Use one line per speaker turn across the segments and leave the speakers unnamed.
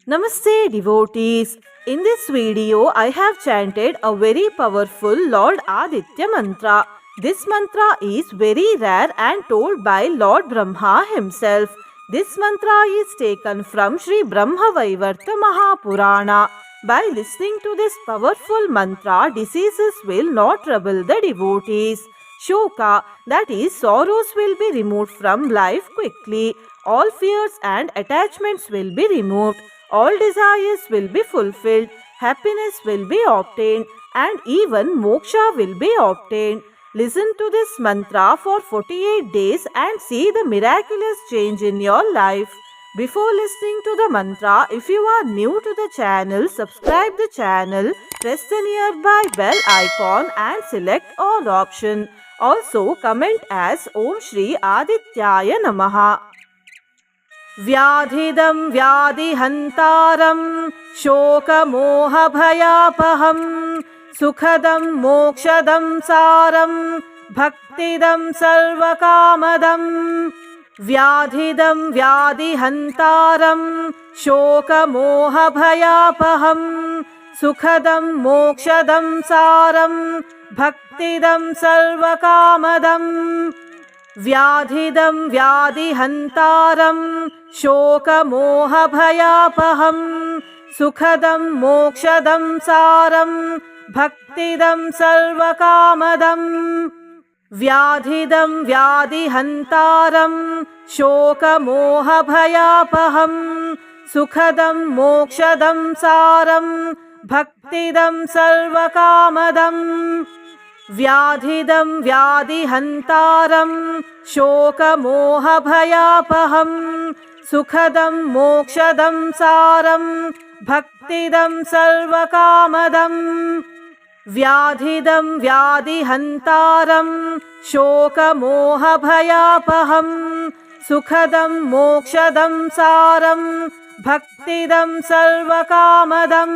Namaste devotees. In this video, I have chanted a very powerful Lord Aditya mantra. This mantra is very rare and told by Lord Brahma himself. This mantra is taken from Sri Brahma Vaivarta Mahapurana. By listening to this powerful mantra, diseases will not trouble the devotees. Shoka, that is, sorrows will be removed from life quickly. All fears and attachments will be removed. All desires will be fulfilled, happiness will be obtained, and even moksha will be obtained. Listen to this mantra for 48 days and see the miraculous change in your life. Before listening to the mantra, if you are new to the channel, subscribe the channel, press the nearby bell icon and select all option. Also comment as Om Shri Adityaya Namaha. व्याधिदं व्याधिहन्तारं शोकमोहभयापहं सुखदं मोक्षदं सारं भक्तिदं सर्वकामदं व्याधिदं व्याधिहन्तारं शोकमोहभयापहं सुखदं मोक्षदं सारं भक्तिदं सर्वकामदं व्याधिदं व्याधिहन्तारं शोकमोहभयापहं सुखदं मोक्षदं सारं भक्तिदं सर्वकामदं व्याधिदं व्याधिहन्तारं शोकमोहभयापहं सुखदं मोक्षदं सारं भक्तिदं सर्वकामदं व्याधिदं व्याधिहन्तारं शोकमोहभयापहं सुखदं मोक्षदं सारं भक्तिदं सर्वकामदं व्याधिदं व्याधिहन्तारं शोकमोहभयापहं सुखदं मोक्षदं सारं भक्तिदं सर्वकामदं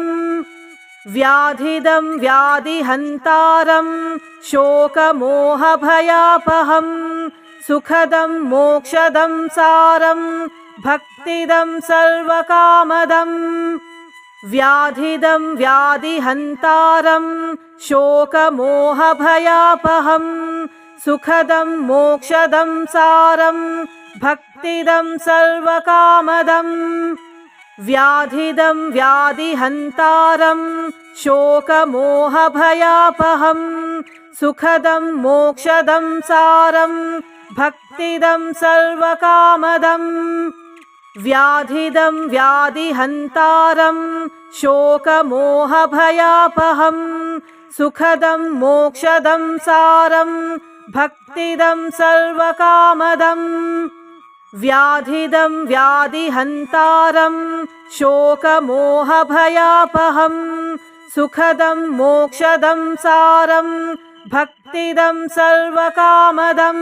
व्याधिदं व्याधिहन्तारं शोकमोहभयापहं सुखदं मोक्षदं सारं भक्तिदं सर्वकामदं व्याधिदं व्याधिहन्तारं शोकमोहभयापहं सुखदं मोक्षदं सारं भक्तिदं सर्वकामदं व्याधिदं व्याधिहन्तारं शोकमोहभयापहं सुखदं मोक्षदं सारं भक्तिदं सर्वकामदं व्याधिदं व्याधिहन्तारं शोकमोहभयापहं सुखदं मोक्षदं सारं भक्तिदं सर्वकामदं व्याधिदं व्याधिहन्तारं शोकमोहभयापहं सुखदं मोक्षदं सारं भक्तिदं सर्वकामदं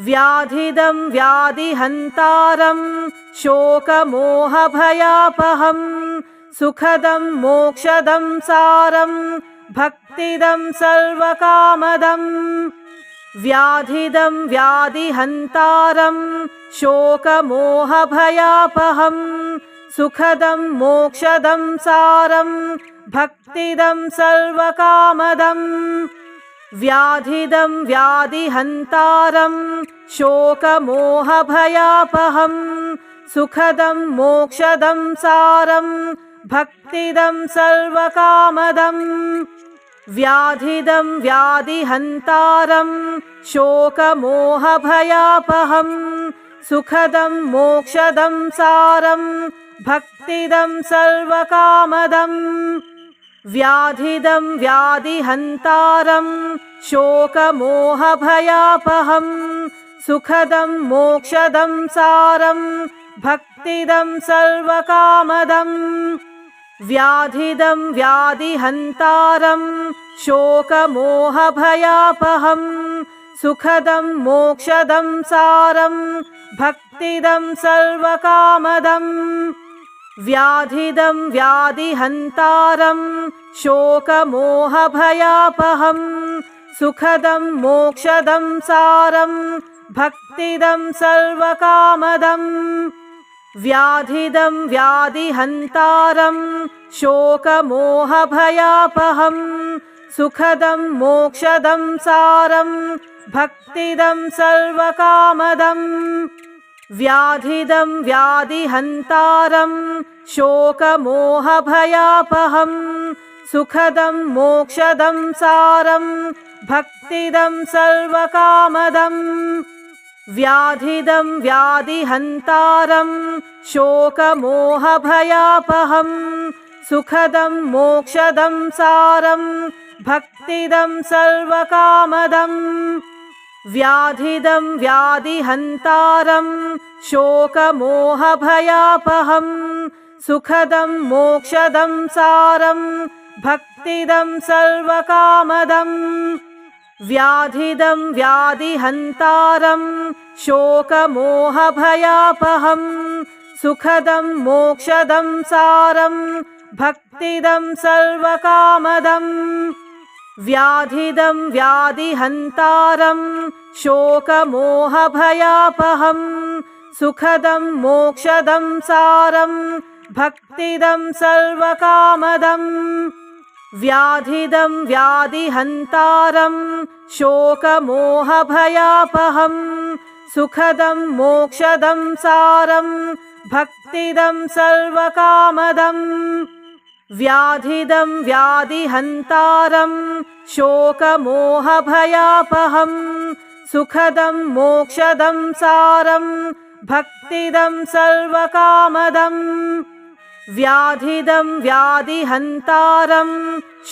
व्याधिदं व्याधिहन्तारं शोकमोहभयापहं सुखदं मोक्षदं सारं भक्तिदं सर्वकामदं व्याधिदं व्याधिहन्तारं शोकमोहभयापहं सुखदं मोक्षदं सारं भक्तिदं सर्वकामदं व्याधिदं व्याधिहन्तारं शोकमोहभयापहं सुखदं मोक्षदं सारं भक्तिदं सर्वकामदं व्याधिदं व्याधिहन्तारं शोकमोहभयापहं सुखदं मोक्षदं सारं भक्तिदं सर्वकामदं व्याधिदं व्याधिहन्तारं शोकमोहभयापहं सुखदं मोक्षदं सारं भक्तिदं सर्वकामदं व्याधिदं व्याधिहन्तारं शोकमोहभयापहं सुखदं मोक्षदं सारं भक्तिदं सर्वकामदं व्याधिदं व्याधिहन्तारं शोकमोहभयापहं सुखदं मोक्षदं सारं भक्तिदं सर्वकामदं व्याधिदं व्याधिहन्तारं शोकमोहभयापहं सुखदं मोक्षदं सारं भक्तिदं सर्वकामदम् व्याधिदं व्याधिहन्तारं शोकमोहभयापहं सुखदं मोक्षदं सारं भक्तिदं सर्वकामदम् व्याधिदं व्याधिहन्तारं शोकमोहभयापहं सुखदं मोक्षदं सारं भक्तिदं सर्वकामदम् व्याधिदं व्याधिहन्तारं शोकमोहभयापहं सुखदं मोक्षदं सारं भक्तिदं सर्वकामदम् व्याधिदं व्याधिहन्तारं शोकमोहभयापहं सुखदं मोक्षदं सारं भक्तिदं सर्वकामदम् व्याधिदं व्याधिहन्तारं शोकमोहभयापहं सुखदं मोक्षदं सारं भक्तिदं सर्वकामदम् व्याधिदं व्याधिहन्तारं शोकमोहभयापहं सुखदं मोक्षदं सारं भक्तिदं सर्वकामदम् व्याधिदं व्याधिहन्तारं शोकमोहभयापहं सुखदं मोक्षदं सारं भक्तिदं सर्वकामदम् व्याधिदं व्याधिहन्तारं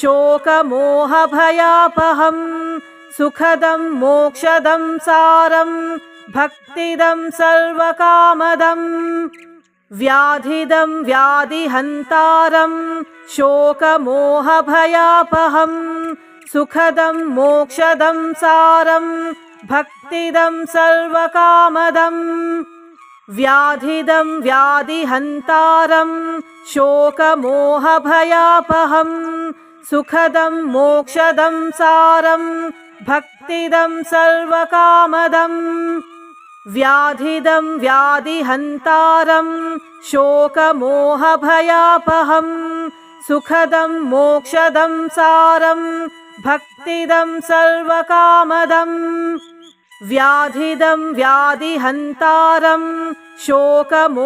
शोकमोहभयापहं सुखदं मोक्षदं सारं भक्तिदं सर्वकामदम् व्याधिदं व्याधिहन्तारं शोकमोहभयापहं सुखदं मोक्षदं सारं भक्तिदं सर्वकामदम् व्याधिदं व्याधिहन्तारं शोकमोहभयापहं सुखदं मोक्षदं सारं भक्तिदं सर्वकामदम् व्याधिदं व्याधिहन्तारं शोकमोहभयापहं सुखदं मोक्षदं सारं भक्तिदं सर्वकामदम् व्याधिदं व्याधिहन्तारं शोकमोहभयापहं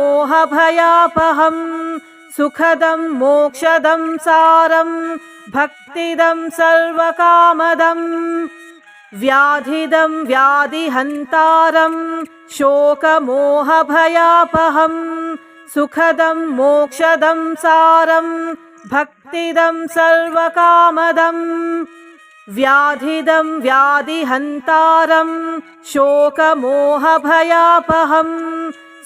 सुखदं मोक्षदं सारं भक्तिदं सर्वकामदम् व्याधिदं व्याधिहन्तारं शोकमोहभयापहं सुखदं मोक्षदं सारं भक्तिदं सर्वकामदम् व्याधिदं व्याधिहन्तारं शोकमोहभयापहं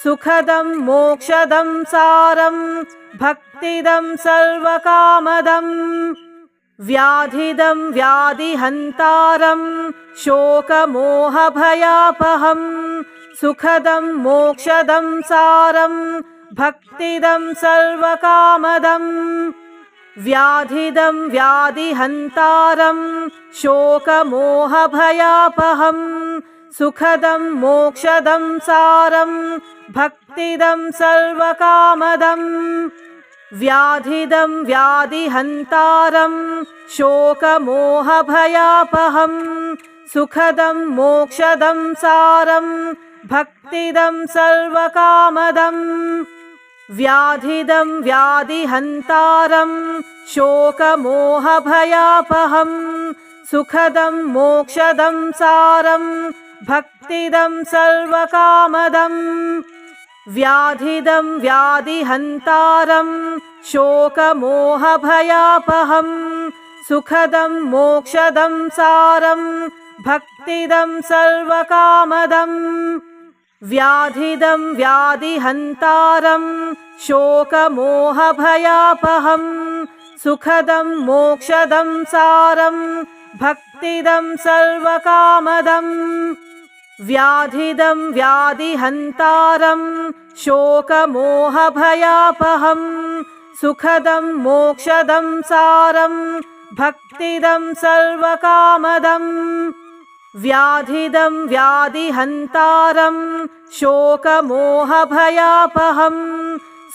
सुखदं मोक्षदं सारं भक्तिदं सर्वकामदम् व्याधिदं व्याधिहन्तारं शोकमोहभयापहं सुखदं मोक्षदं सारं भक्तिदं सर्वकामदम् व्याधिदं व्याधिहन्तारं शोकमोहभयापहं सुखदं मोक्षदं सारं भक्तिदं सर्वकामदम् व्याधिदं व्याधिहन्तारं शोकमोहभयापहं सुखदं मोक्षदं सारं भक्तिदं सर्वकामदम् व्याधिदं व्याधिहन्तारं शोकमोहभयापहं सुखदं मोक्षदं सारं भक्तिदं सर्वकामदम् व्याधिदं व्याधिहन्तारं शोकमोहभयापहं सुखदं मोक्षदं सारं भक्तिदं सर्वकामदम् व्याधिदं व्याधिहन्तारं शोकमोहभयापहं सुखदं मोक्षदं सारं भक्तिदं सर्वकामदम् व्याधिदं व्याधिहन्तारं शोकमोहभयापहं सुखदं मोक्षदं सारं भक्तिदं सर्वकामदम् व्याधिदं व्याधिहन्तारं शोकमोहभयापहं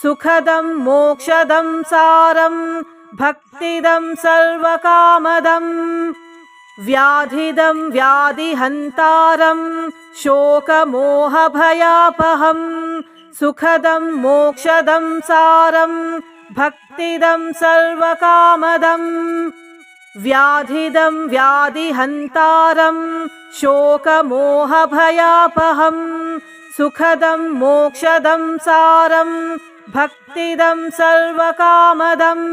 सुखदं मोक्षदं सारं भक्तिदं सर्वकामदम् व्याधिदं व्याधिहन्तारं शोकमोहभयापहं सुखदं मोक्षदं सारं भक्तिदं सर्वकामदम् व्याधिदं व्याधिहन्तारं शोकमोहभयापहं सुखदं मोक्षदं सारं भक्तिदं सर्वकामदम्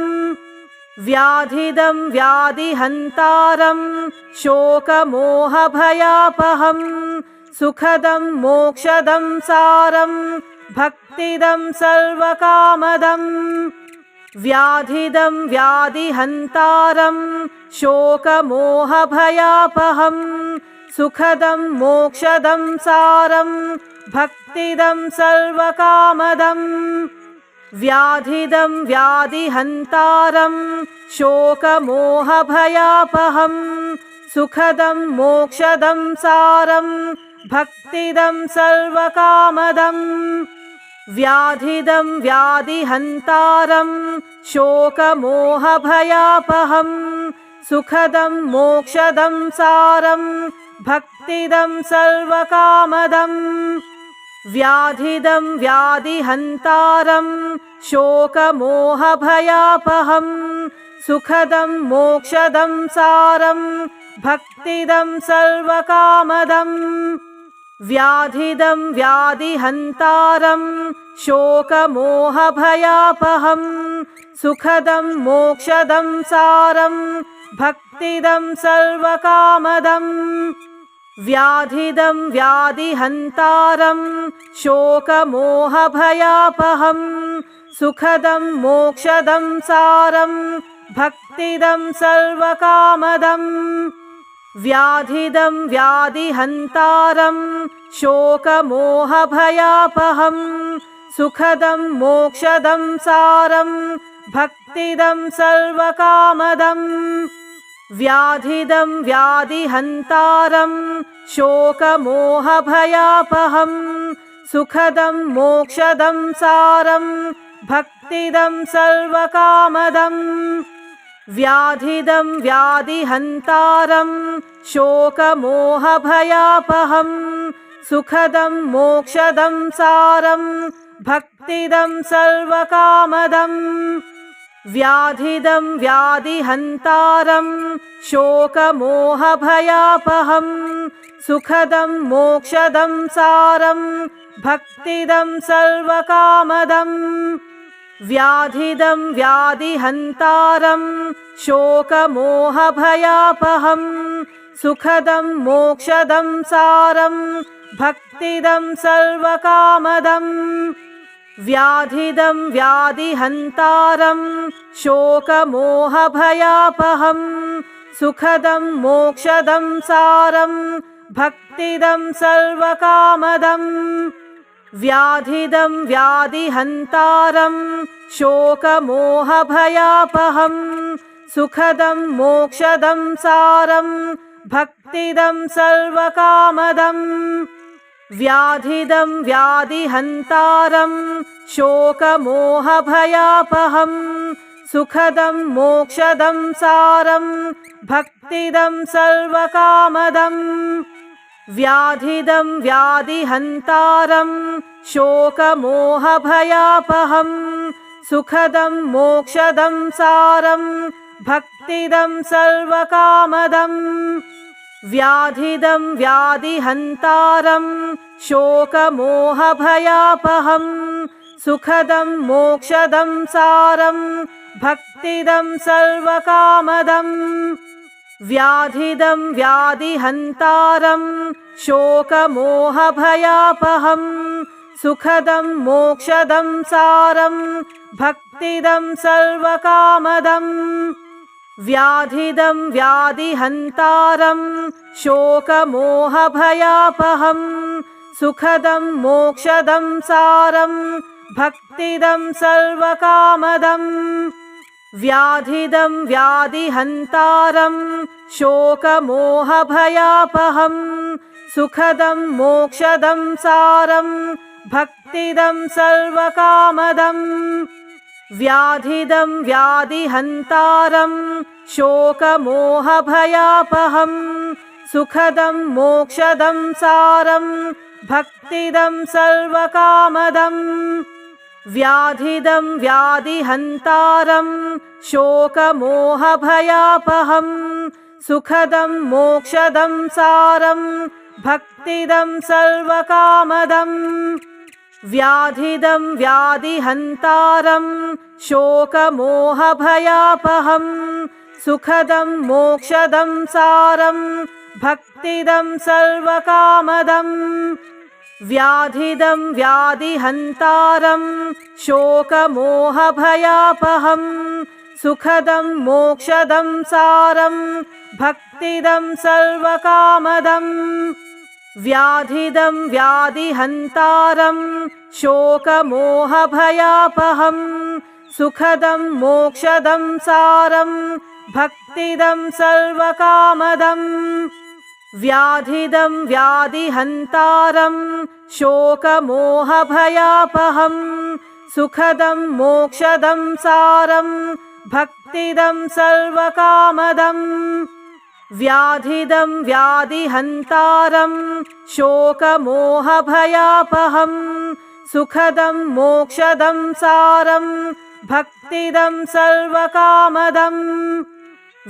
व्याधिदं व्याधिहन्तारं शोकमोहभयापहं सुखदं मोक्षदं सारं भक्तिदं सर्वकामदम् व्याधिदं व्याधिहन्तारं शोकमोहभयापहं सुखदं मोक्षदं सारं भक्तिदं सर्वकामदम् व्याधिदं व्याधिहन्तारं शोकमोहभयापहं सुखदं मोक्षदं सारं भक्तिदं सर्वकामदम् व्याधिदं व्याधिहन्तारं शोकमोहभयापहं सुखदं मोक्षदं सारं भक्तिदं सर्वकामदम् व्याधिदं व्याधिहन्तारं शोकमोहभयापहं सुखदं मोक्षदं सारं भक्तिदं सर्वकामदम् व्याधिदं व्याधिहन्तारं शोकमोहभयापहं सुखदं मोक्षदं सारं भक्तिदं सर्वकामदम् व्याधिदं व्याधिहन्तारं शोकमोहभयापहं सुखदं मोक्षदं सारं भक्तिदं सर्वकामदम् व्याधिदं व्याधिहन्तारं शोकमोहभयापहं सुखदं मोक्षदं सारं भक्तिदं सर्वकामदम् व्याधिदं व्याधिहन्तारं शोकमोहभयापहं सुखदं मोक्षदं सारं भक्तिदं सर्वकामदम् व्याधिदं व्याधिहन्तारं शोकमोहभयापहं सुखदं मोक्षदं सारं भक्तिदं सर्वकामदम् व्याधिदं व्याधिहन्तारं शोकमोहभयापहं सुखदं मोक्षदं सारं भक्तिदं सर्वकामदम् व्याधिदं व्याधिहन्तारं शोकमोहभयापहं सुखदं मोक्षदं सारं भक्तिदं सर्वकामदम् व्याधिदं व्याधिहन्तारं शोकमोहभयापहं सुखदं मोक्षदं सारं भक्तिदं सर्वकामदम् व्याधिदं व्याधिहन्तारं शोकमोहभयापहं सुखदं मोक्षदं सारं भक्तिदं सर्वकामदम् व्याधिदं व्याधिहन्तारं शोकमोहभयापहं सुखदं मोक्षदं सारं भक्तिदं सर्वकामदम् व्याधिदं व्याधिहन्तारं शोकमोहभयापहं सुखदं मोक्षदं सारं भक्तिदं सर्वकामदम् व्याधिदं व्याधिहन्तारं शोकमोहभयापहं सुखदं मोक्षदं सारं भक्तिदं सर्वकामदम् व्याधिदं व्याधिहन्तारं शोकमोहभयापहं सुखदं मोक्षदं सारं भक्तिदं सर्वकामदम् व्याधिदं व्याधिहन्तारं शोकमोहभयापहं सुखदं मोक्षदं सारं भक्तिदं सर्वकामदम् व्याधिदं व्याधिहन्तारं शोकमोहभयापहं सुखदं मोक्षदं सारं भक्तिदं सर्वकामदं व्याधिदं व्याधिहन्तारं शोकमोहभयापहं सुखदं मोक्षदं सारं भक्तिदं सर्वकामदं व्याधिदं व्याधिहन्तारं शोकमोहभयापहं सुखदं मोक्षदं सारं भक्तिदं सर्वकामदं व्याधिदं व्याधिहन्तारं शोकमोहभयापहं सुखदं मोक्षदं सारं भक्तिदं सर्वकामदं व्याधिदं व्याधिहन्तारं शोकमोहभयापहं सुखदं मोक्षदं सारं भक्तिदं सर्वकामदं व्याधिदं व्याधिहन्तारं शोकमोहभयापहं सुखदं मोक्षदं सारं भक्तिदं सर्वकामदं व्याधिदं व्याधिहन्तारं शोकमोहभयापहं सुखदं मोक्षदं सारं भक्तिदं सर्वकामदं व्याधिदं व्याधिहन्तारं शोकमोहभयापहं सुखदं मोक्षदं सारं भक्तिदं सर्वकामदं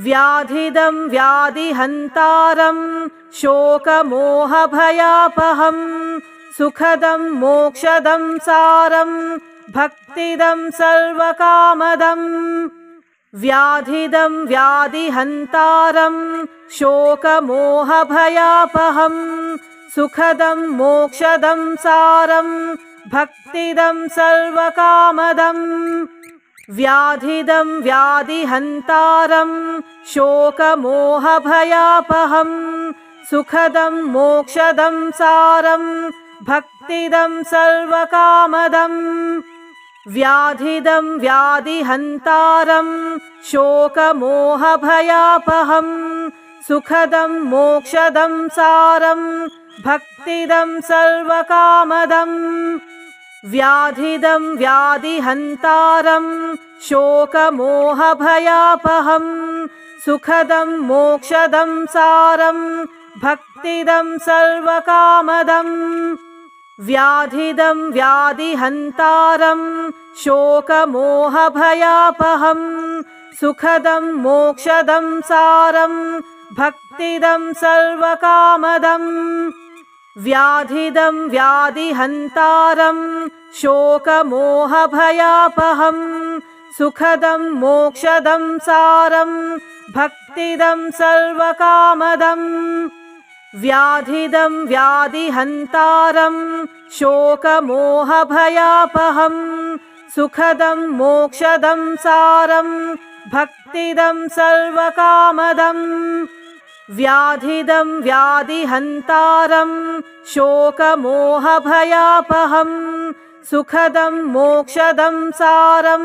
व्याधिदं व्याधिहन्तारं शोकमोहभयापहं सुखदं मोक्षदं सारं भक्तिदं सर्वकामदं व्याधिदं व्याधिहन्तारं शोकमोहभयापहं सुखदं मोक्षदं सारं भक्तिदं सर्वकामदं व्याधिदं व्याधिहन्तारं शोकमोहभयापहं सुखदं मोक्षदं सारं भक्तिदं सर्वकामदं व्याधिदं व्याधिहन्तारं शोकमोहभयापहं सुखदं मोक्षदं सारं भक्तिदं सर्वकामदं व्याधिदं व्याधिहन्तारं शोकमोहभयापहं सुखदं मोक्षदं सारं भक्तिदं सर्वकामदं व्याधिदं व्याधिहन्तारं शोकमोहभयापहं सुखदं मोक्षदं सारं भक्तिदं सर्वकामदं व्याधिदं व्याधिहन्तारं शोकमोहभयापहं सुखदं मोक्षदं सारं भक्तिदं सर्वकामदं व्याधिदं व्याधिहन्तारं शोकमोहभयापहं सुखदं मोक्षदं सारं भक्तिदं सर्वकामदं व्याधिदं व्याधिहन्तारं शोकमोहभयापहं सुखदं मोक्षदं सारं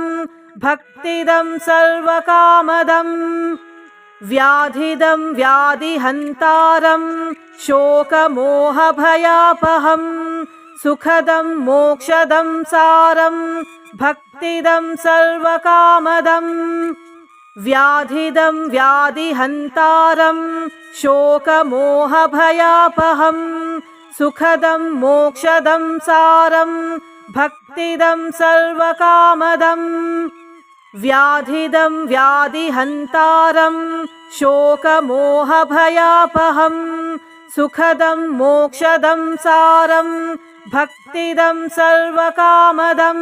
भक्तिदं सर्वकामदं व्याधिदं व्याधिहन्तारं शोकमोहभयापहं सुखदं मोक्षदं सारं भक्तिदं सर्वकामदं व्याधिदं व्याधिहन्तारं शोकमोहभयापहं सुखदं मोक्षदं सारं भक्तिदं सर्वकामदं व्याधिदं व्याधिहन्तारं शोकमोहभयापहं सुखदं मोक्षदं सारं भक्तिदं सर्वकामदं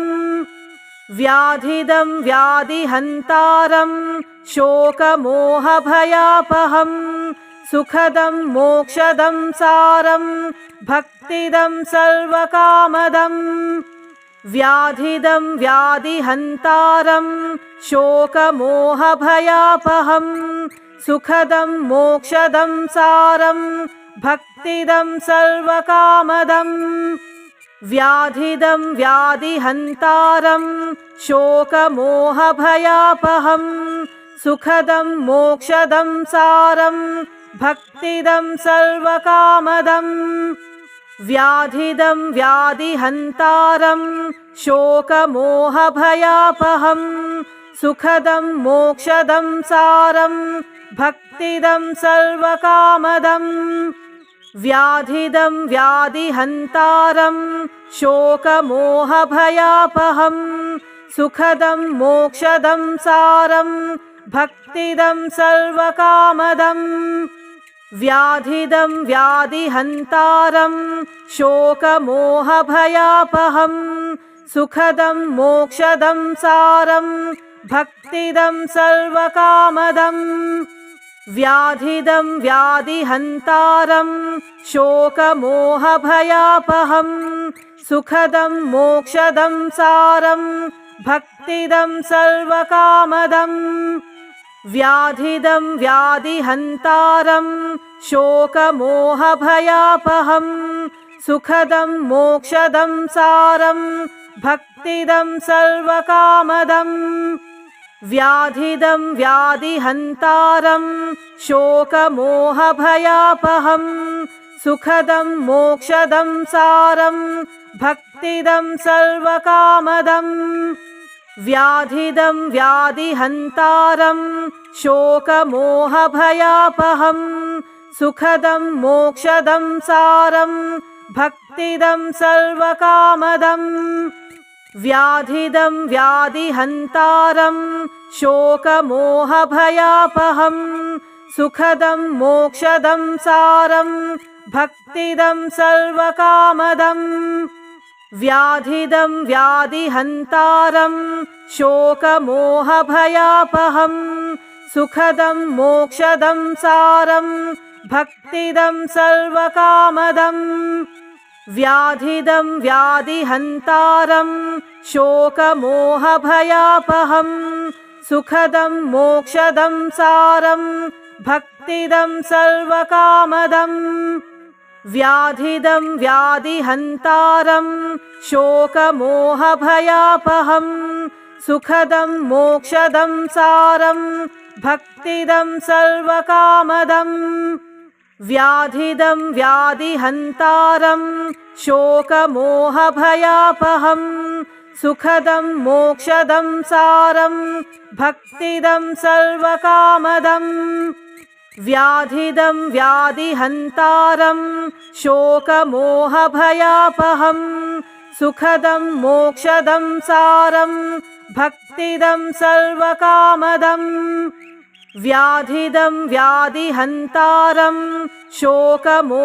व्याधिदं व्याधिहन्तारं शोकमोहभयापहं सुखदं मोक्षदं सारं भक्तिदं सर्वकामदं व्याधिदं व्याधिहन्तारं शोकमोहभयापहं सुखदं मोक्षदं सारं भक्तिदं सर्वकामदं व्याधिदं व्याधिहन्तारं शोकमोहभयापहं सुखदं मोक्षदं सारं भक्तिदं सर्वकामदं व्याधिदं व्याधिहन्तारं शोकमोहभयापहं सुखदं मोक्षदं सारं भक्तिदं सर्वकामदं व्याधिदं व्याधिहन्तारं शोकमोहभयापहं सुखदं मोक्षदं सारं भक्तिदं सर्वकामदं व्याधिदं व्याधिहन्तारं शोकमोहभयापहं सुखदं मोक्षदं सारं भक्तिदं सर्वकामदं व्याधिदं व्याधिहन्तारं शोकमोहभयापहं सुखदं मोक्षदं सारं भक्तिदं सर्वकामदं व्याधिदं व्याधिहन्तारं शोकमोहभयापहं सुखदं मोक्षदं सारं भक्तिदं सर्वकामदं व्याधिदं व्याधिहन्तारं शोकमोहभयापहं सुखदं मोक्षदं सारं भक्तिदं सर्वकामदं व्याधिदं व्याधिहन्तारं शोकमोहभयापहं सुखदं मोक्षदं सारं भक्तिदं सर्वकामदं व्याधिदं व्याधिहन्तारं शोकमोहभयापहं सुखदं मोक्षदं सारं भक्तिदं सर्वकामदं व्याधिदं व्याधिहन्तारं शोकमोहभयापहं सुखदं मोक्षदं सारं भक्तिदं सर्वकामदं व्याधिदं व्याधिहन्तारं शोकमोहभयापहं सुखदं मोक्षदं सारं भक्तिदं सर्वकामदं व्याधिदं व्याधिहन्तारं शोकमोहभयापहं सुखदं मोक्षदं सारं भक्तिदं सर्वकामदं व्याधिदं व्याधिहन्तारं शोकमोहभयापहं सुखदं मोक्षदं सारं भक्तिदं सर्वकामदं व्याधिदं व्याधिहन्तारं शोकमोहभयापहं सुखदं मोक्षदं सारं भक्तिदं सर्वकामदं व्याधिदं व्याधिहन्तारं शोकमोहभयापहं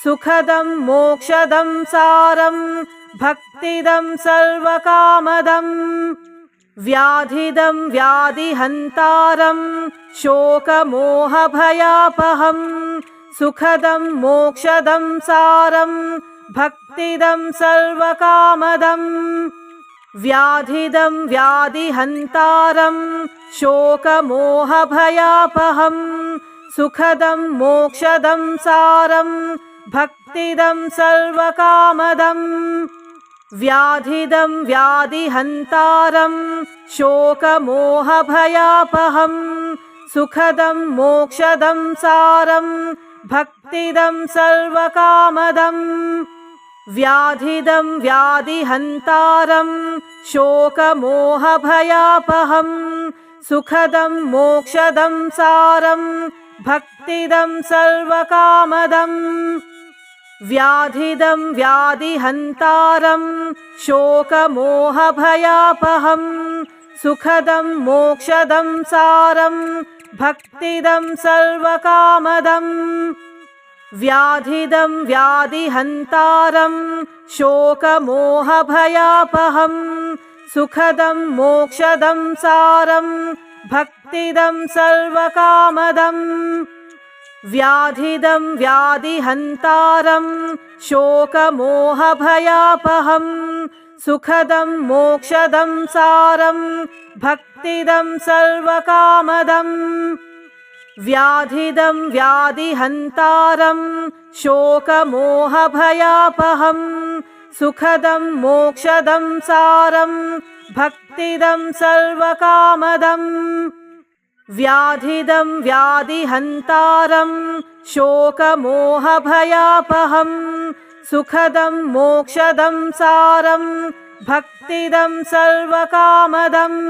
सुखदं मोक्षदं सारं भक्तिदं सर्वकामदं व्याधिदं व्याधिहन्तारं शोकमोहभयापहं सुखदं मोक्षदं सारं भक्तिदं सर्वकामदं व्याधिदं व्याधिहन्तारं शोकमोहभयापहं सुखदं मोक्षदं सारं भक्तिदं सर्वकामदं व्याधिदं व्याधिहन्तारं शोकमोहभयापहं सुखदं मोक्षदं सारं भक्तिदं सर्वकामदं व्याधिदं व्याधिहन्तारं शोकमोहभयापहं सुखदं मोक्षदं सारं भक्तिदं सर्वकामदं व्याधिदं व्याधिहन्तारं शोकमोहभयापहं सुखदं मोक्षदं सारं भक्तिदं सर्वकामदं व्याधिदं व्याधिहन्तारं शोकमोहभयापहं सुखदं मोक्षदं सारं भक्तिदं सर्वकामदं व्याधिदं व्याधिहन्तारं शोकमोहभयापहं सुखदं मोक्षदं सारं भक्तिदं सर्वकामदं व्याधिदं व्याधिहन्तारं शोकमोहभयापहं सुखदं मोक्षदं सारं भक्तिदं सर्वकामदम् व्याधिदं व्याधिहन्तारं शोकमोहभयापहं सुखदं मोक्षदं सारं भक्तिदं सर्वकामदम्